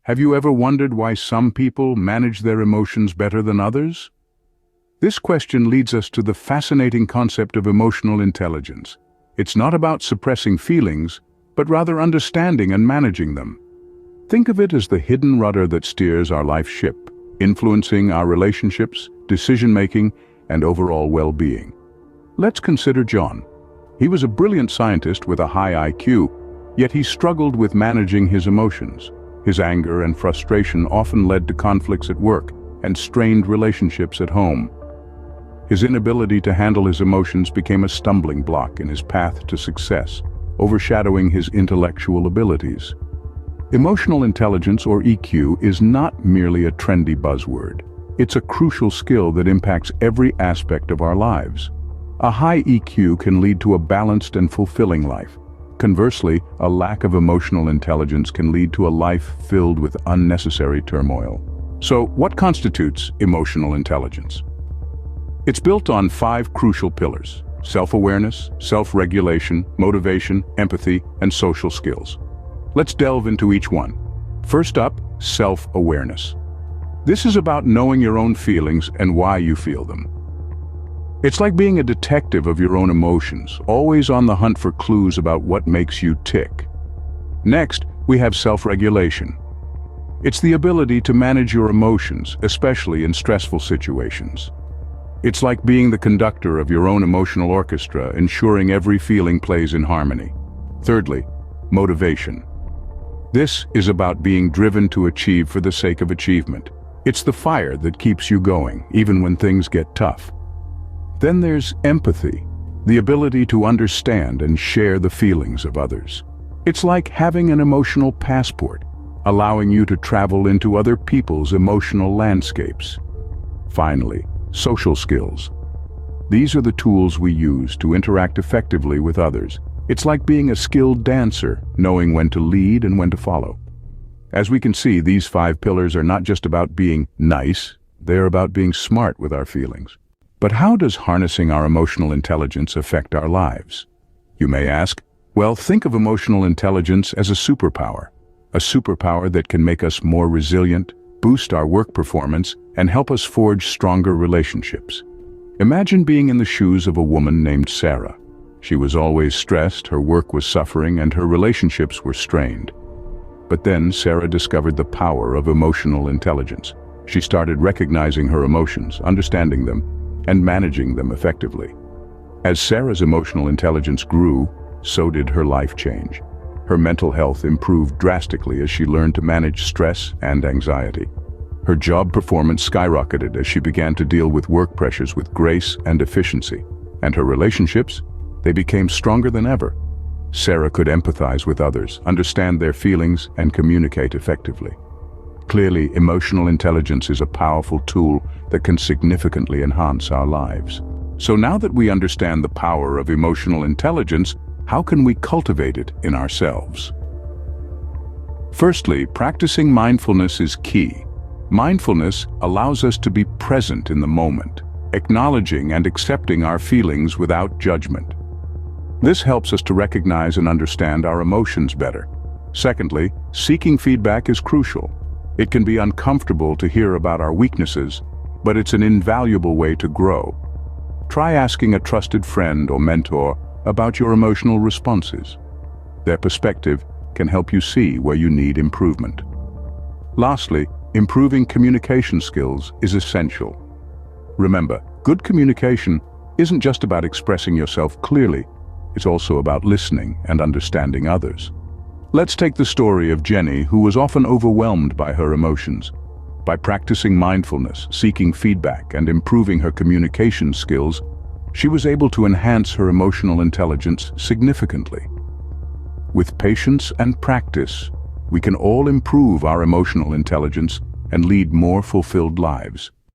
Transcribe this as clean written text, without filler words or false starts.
Have you ever wondered why some people manage their emotions better than others? This question leads us to the fascinating concept of emotional intelligence. It's not about suppressing feelings, but rather understanding and managing them. Think of it as the hidden rudder that steers our life ship, influencing our relationships, decision-making, and overall well-being. Let's consider John. He was a brilliant scientist with a high IQ, yet he struggled with managing his emotions. His anger and frustration often led to conflicts at work and strained relationships at home. His inability to handle his emotions became a stumbling block in his path to success, overshadowing his intellectual abilities. Emotional intelligence, or EQ, is not merely a trendy buzzword. It's a crucial skill that impacts every aspect of our lives. A high EQ can lead to a balanced and fulfilling life. Conversely, a lack of emotional intelligence can lead to a life filled with unnecessary turmoil. So, what constitutes emotional intelligence? It's built on 5 crucial pillars: self-awareness, self-regulation, motivation, empathy, and social skills. Let's delve into each one. First up, self-awareness. This is about knowing your own feelings and why you feel them. It's like being a detective of your own emotions, always on the hunt for clues about what makes you tick. Next, we have self-regulation. It's the ability to manage your emotions, especially in stressful situations. It's like being the conductor of your own emotional orchestra, ensuring every feeling plays in harmony. Thirdly, motivation. This is about being driven to achieve for the sake of achievement. It's the fire that keeps you going, even when things get tough. Then there's empathy, the ability to understand and share the feelings of others. It's like having an emotional passport, allowing you to travel into other people's emotional landscapes. Finally, social skills. These are the tools we use to interact effectively with others. It's like being a skilled dancer, knowing when to lead and when to follow. As we can see, these 5 pillars are not just about being nice, they're about being smart with our feelings. But how does harnessing our emotional intelligence affect our lives? You may ask. Well, think of emotional intelligence as a superpower that can make us more resilient, boost our work performance, and help us forge stronger relationships. Imagine being in the shoes of a woman named Sarah. She was always stressed, her work was suffering, and her relationships were strained. But then Sarah discovered the power of emotional intelligence. She started recognizing her emotions, understanding them, and managing them effectively. As Sarah's emotional intelligence grew, so did her life change. Her mental health improved drastically as she learned to manage stress and anxiety. Her job performance skyrocketed as she began to deal with work pressures with grace and efficiency. And her relationships? They became stronger than ever. Sarah could empathize with others, understand their feelings, and communicate effectively. Clearly, emotional intelligence is a powerful tool that can significantly enhance our lives. So now that we understand the power of emotional intelligence, how can we cultivate it in ourselves? Firstly, practicing mindfulness is key. Mindfulness allows us to be present in the moment, acknowledging and accepting our feelings without judgment. This helps us to recognize and understand our emotions better. Secondly, seeking feedback is crucial. It can be uncomfortable to hear about our weaknesses, but it's an invaluable way to grow. Try asking a trusted friend or mentor about your emotional responses. Their perspective can help you see where you need improvement. Lastly, improving communication skills is essential. Remember, good communication isn't just about expressing yourself clearly, it's also about listening and understanding others. Let's take the story of Jenny, who was often overwhelmed by her emotions. By practicing mindfulness, seeking feedback, and improving her communication skills, she was able to enhance her emotional intelligence significantly. With patience and practice, we can all improve our emotional intelligence and lead more fulfilled lives.